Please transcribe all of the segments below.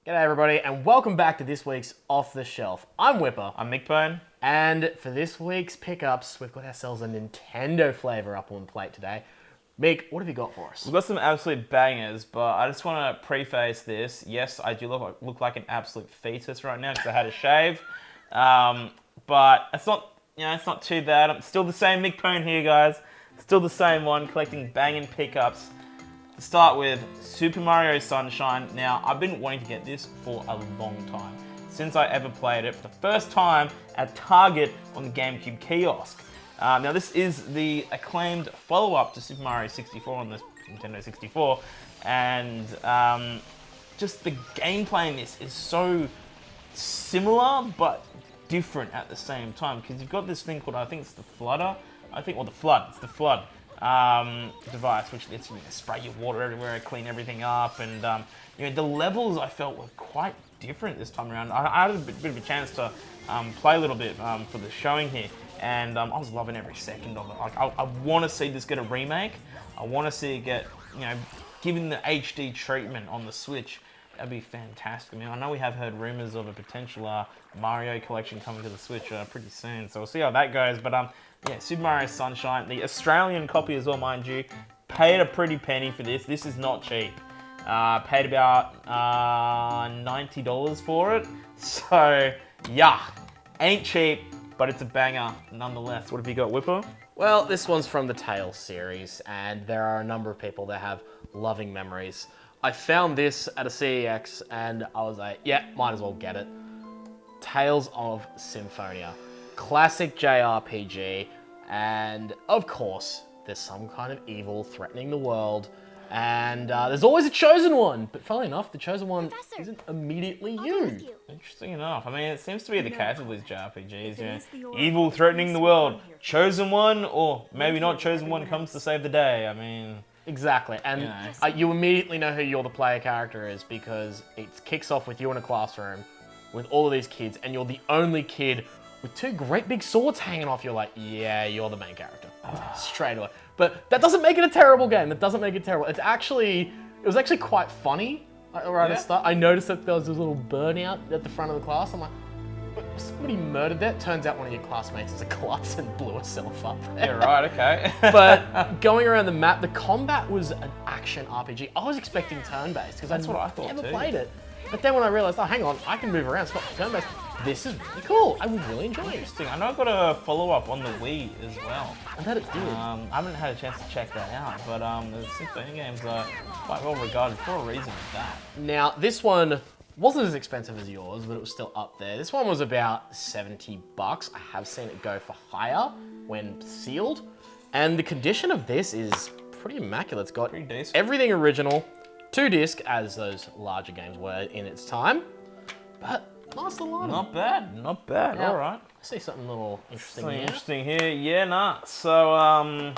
G'day everybody, and welcome back to this week's Off the Shelf. I'm Whipper. I'm Mickbone. And for this week's pickups, we've got ourselves a Nintendo flavour up on the plate today. Mick, what have you got for us? We've got some absolute bangers, but I just want to preface this. Yes, I do look like an absolute fetus right now because I had a shave. But it's not too bad. I'm still the same Mickbone here, guys. Still the same one, collecting banging pickups. To start with, Super Mario Sunshine. Now, I've been wanting to get this for a long time. Since I ever played it for the first time at Target on the Gamecube kiosk. Now, this is the acclaimed follow-up to Super Mario 64 on the Nintendo 64. And just the gameplay in this is so similar, but different at the same time. Because you've got this thing called, I think it's the Flooder. It's the Flood. Device, which lets you spray your water everywhere, clean everything up, and the levels I felt were quite different this time around. I had a bit of a chance to play a little bit for the showing here, and I was loving every second of it. Like, I want to see this get a remake. I want to see it get, given the HD treatment on the Switch. That'd be fantastic. I mean, I know we have heard rumors of a potential Mario collection coming to the Switch pretty soon, so we'll see how that goes. But yeah, Super Mario Sunshine, the Australian copy as well, mind you. Paid a pretty penny for this. This is not cheap. Paid about $90 for it. So, yeah, ain't cheap, but it's a banger nonetheless. What have you got, Whipper? Well, this one's from the Tales series, and there are a number of people that have loving memories. I found this at a CEX, and I was like, yeah, might as well get it. Tales of Symphonia. Classic JRPG, and of course, there's some kind of evil threatening the world, and there's always a chosen one, but funnily enough, the chosen one isn't immediately you. Interesting enough. I mean, it seems to be the case with these JRPGs, evil threatening the world, chosen one, or maybe not chosen one comes to save the day. I mean... Exactly, and you immediately know who your the player character is because it kicks off with you in a classroom with all of these kids, and you're the only kid with two great big swords hanging off. You're like, yeah, you're the main character. Straight away. But that doesn't make it a terrible game. That doesn't make it terrible. It was actually quite funny right at the start. I noticed that there was this little burnout at the front of the class. I'm like, somebody murdered that. Turns out one of your classmates is a klutz and blew herself up there. Yeah, right, okay. But going around the map, the combat was an action RPG. I was expecting turn-based because That's what I thought never too. played it. But then when I realized, oh, hang on, I can move around, it's not turn-based. This is really cool. I would really enjoy it. Interesting. I know I've got a follow-up on the Wii as well. I bet it did. I haven't had a chance to check that out, but the Symphonia games are quite well regarded for a reason with that. Now, this one wasn't as expensive as yours, but it was still up there. This one was about $70. I have seen it go for higher when sealed. And the condition of this is pretty immaculate. It's got Pretty decent. everything original, 2-disc, as those larger games were in its time. But nice little item. Not bad, not bad. Now, All right. I see something a little interesting Something here. interesting here. Yeah, nah. So,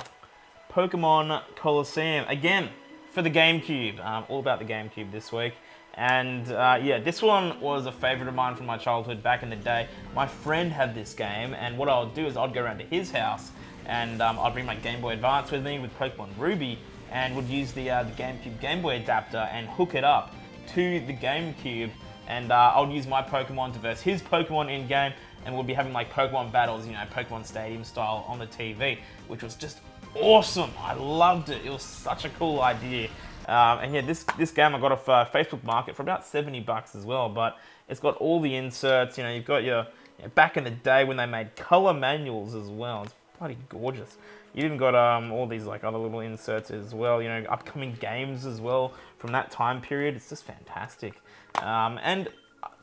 Pokemon Colosseum. Again, for the Gamecube. All about the Gamecube this week. And yeah, this one was a favorite of mine from my childhood back in the day. My friend had this game, and what I would do is I'd go around to his house, and I'd bring my Game Boy Advance with me with Pokemon Ruby, and would use the Gamecube Game Boy adapter and hook it up to the Gamecube, and I would use my Pokemon to verse his Pokemon in game, and we'll be having like Pokemon battles, Pokemon Stadium style on the TV, which was just awesome. I loved it. It was such a cool idea. And yeah, this game I got off Facebook Market for about $70 as well, but it's got all the inserts, you've got your, back in the day when they made color manuals as well. It's bloody gorgeous. You even got all these like other little inserts as well, upcoming games as well from that time period. It's just fantastic. And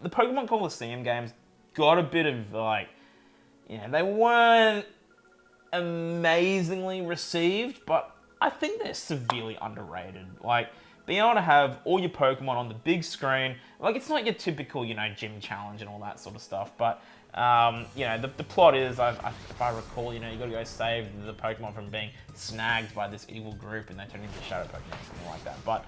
the Pokemon Colosseum games got a bit of like, they weren't amazingly received, but I think they're severely underrated. Like, being able to have all your Pokemon on the big screen, like, it's not your typical, gym challenge and all that sort of stuff, but, the plot is, if I recall, you gotta go save the Pokemon from being snagged by this evil group and they turn into Shadow Pokemon or something like that, but,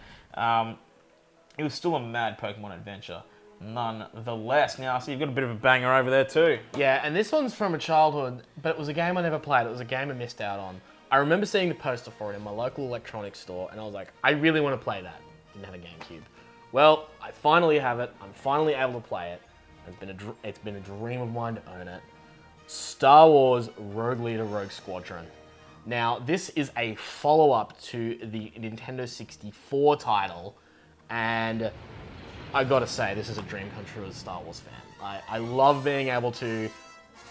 it was still a mad Pokemon adventure, nonetheless. Now, so you've got a bit of a banger over there too. Yeah, and this one's from a childhood, but it was a game I never played. It was a game I missed out on. I remember seeing the poster for it in my local electronics store, and I was like, I really want to play that. Didn't have a GameCube. Well, I finally have it. I'm finally able to play it. It's been a dream of mine to own it. Star Wars Rogue Leader Rogue Squadron. Now, this is a follow-up to the Nintendo 64 title, and I gotta say, this is a dream come true as a Star Wars fan. I love being able to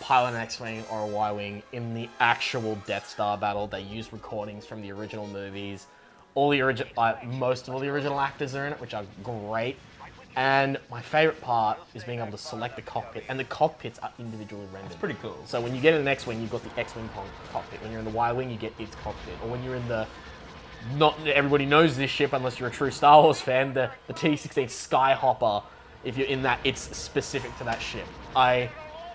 pilot an X-Wing or a Y-Wing in the actual Death Star battle. They used recordings from the original movies. Most of all the original actors are in it, which are great. And my favorite part is being able to select the cockpit, and the cockpits are individually rendered. It's pretty cool. So when you get in an X-Wing, you've got the X-Wing cockpit. When you're in the Y-Wing, you get its cockpit. Or when you're in the... Not everybody knows this ship unless you're a true Star Wars fan, the T-16 Skyhopper. If you're in that, it's specific to that ship. I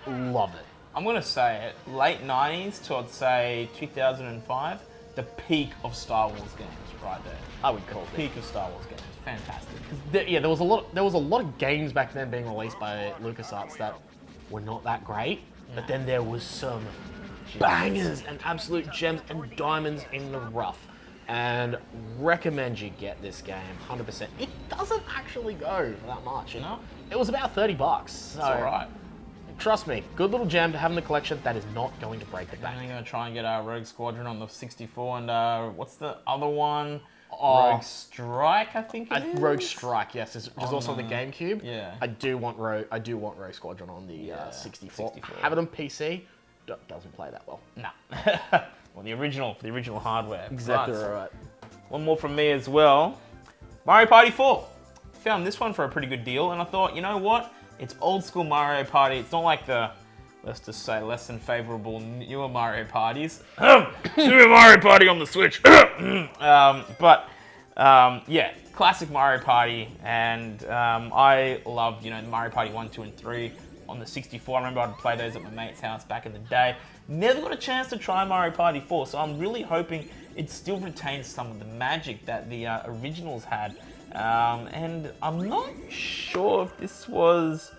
love it. I'm going to say it, late 90s to, I'd say, 2005, the peak of Star Wars games right there. I would call it. Peak of Star Wars games. Fantastic. There was a lot of games back then being released by LucasArts that were not that great, but then there was some bangers and absolute gems and diamonds in the rough. And recommend you get this game, 100%. It doesn't actually go for that much. No? It was about $30. So It's alright. Trust me, good little gem to have in the collection that is not going to break the bank. I'm going to try and get our Rogue Squadron on the 64, and what's the other one? Rogue Strike, I think it is? Rogue Strike, yes, which is also the GameCube. Yeah. I do want Rogue Squadron on the 64. 64. Have it on PC. Doesn't play that well. No. Well, the original hardware. Exactly But right. one more from me as well. Mario Party 4. Found this one for a pretty good deal, and I thought, you know what? It's old school Mario Party. It's not like the, let's just say, less than favorable newer Mario Parties. Super Mario Party on the Switch. Yeah, classic Mario Party, and I loved, the Mario Party 1, 2, and 3 on the 64. I remember I'd play those at my mate's house back in the day. Never got a chance to try Mario Party 4, so I'm really hoping it still retains some of the magic that the originals had. And I'm not sure if this was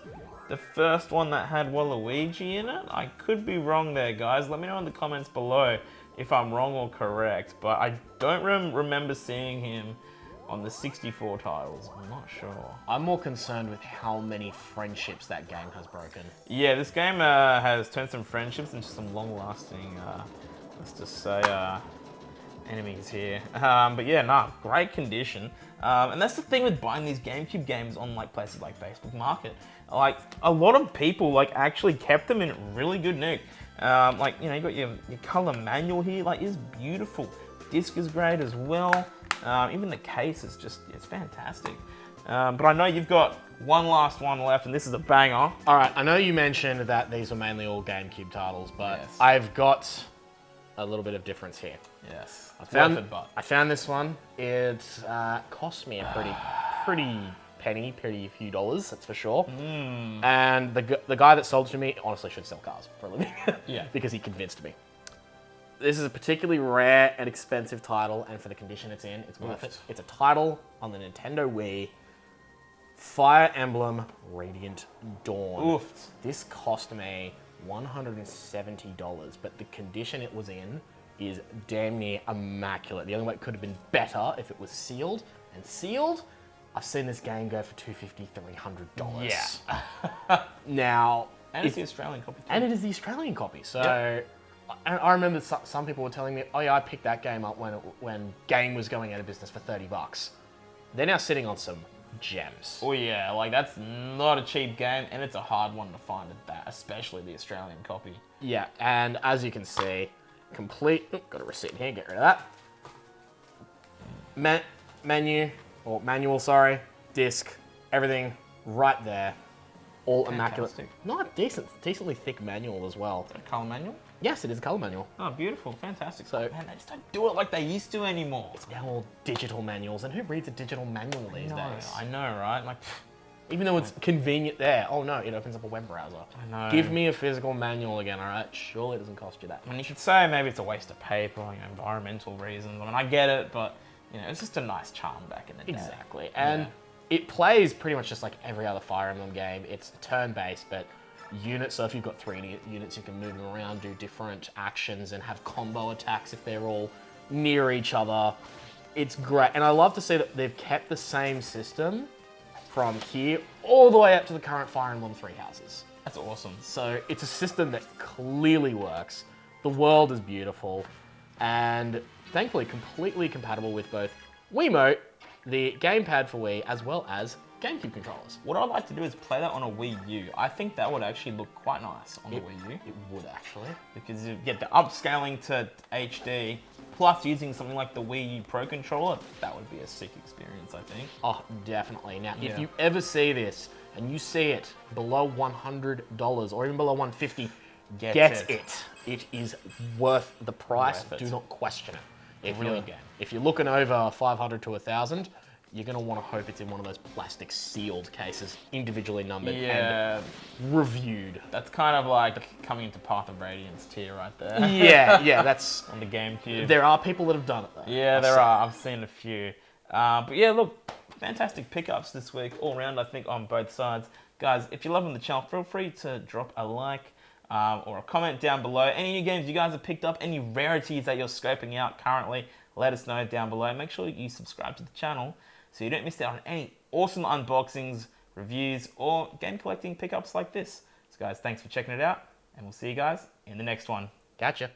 the first one that had Waluigi in it. I could be wrong there, guys. Let me know in the comments below if I'm wrong or correct. But I don't remember seeing him on the 64 titles. I'm not sure. I'm more concerned with how many friendships that game has broken. Yeah, this game has turned some friendships into some long-lasting, let's just say, enemies here. But yeah, nah, great condition. And that's the thing with buying these GameCube games on places like Facebook Market. A lot of people actually kept them in really good nick. You got your color manual here. It's beautiful. Disc is great as well. Even the case is it's fantastic. But I know you've got one last one left, and this is a banger. All right, I know you mentioned that these were mainly all GameCube titles, but Yes. I've got a little bit of difference here. Yes. I found this one. It cost me a pretty few dollars, that's for sure. And the guy that sold it to me honestly should sell cars for a living. Yeah. Because he convinced me. This is a particularly rare and expensive title, and for the condition it's in, it's worth it. It's a title on the Nintendo Wii, Fire Emblem Radiant Dawn. Oof. This cost me $170, but the condition it was in is damn near immaculate. The only way it could have been better if it was sealed. And sealed, I've seen this game go for $250, $300. Yeah. Now... And it's the Australian copy too. And it is the Australian copy, so... Yep. And I remember some people were telling me, oh yeah, I picked that game up when Game was going out of business for $30. They're now sitting on some gems. Oh yeah, that's not a cheap game, and it's a hard one to find at that, especially the Australian copy. Yeah, and as you can see, complete... Oh, got a receipt here, get rid of that. Manual, sorry, disc, everything right there. All immaculate. Not decently thick manual as well. A colour manual? Yes, it is a colour manual. Oh, beautiful, fantastic. So, man, they just don't do it like they used to anymore. It's now all digital manuals, and who reads a digital manual these days? I know, right? Even though it's convenient there, oh no, it opens up a web browser. I know. Give me a physical manual again, alright? Surely it doesn't cost you that I much. mean, you could say maybe it's a waste of paper, environmental reasons. I mean, I get it, but, it's just a nice charm back in the day. Exactly, and it plays pretty much just like every other Fire Emblem game. It's turn-based, but units, so if you've got 3 units, you can move them around, do different actions, and have combo attacks if they're all near each other. It's great, and I love to see that they've kept the same system, from here all the way up to the current Fire Emblem Three Houses. That's awesome. So it's a system that clearly works. The world is beautiful, and thankfully completely compatible with both Wiimote, the gamepad for Wii, as well as Gamecube controllers. What I'd like to do is play that on a Wii U. I think that would actually look quite nice on the Wii U. It would actually. Because you get the upscaling to HD, plus using something like the Wii U Pro Controller, that would be a sick experience, I think. Oh, definitely. Now, Yeah. if you ever see this, and you see it below $100 or even below $150, get it. It is worth the price. Worth it. Do not question it. Really good. If you're looking over 500 to 1,000, you're going to want to hope it's in one of those plastic sealed cases, individually numbered Yeah, and reviewed. that's kind of like coming into Path of Radiance tier right there. Yeah, that's... On the GameCube. There are people that have done it, though. Yeah, there are. I've seen a few. But yeah, look, fantastic pickups this week, all around, I think, on both sides. Guys, if you're loving the channel, feel free to drop a like or a comment down below. Any new games you guys have picked up, any rarities that you're scoping out currently, let us know down below. Make sure you subscribe to the channel so you don't miss out on any awesome unboxings, reviews, or game collecting pickups like this. So guys, thanks for checking it out, and we'll see you guys in the next one. Gotcha.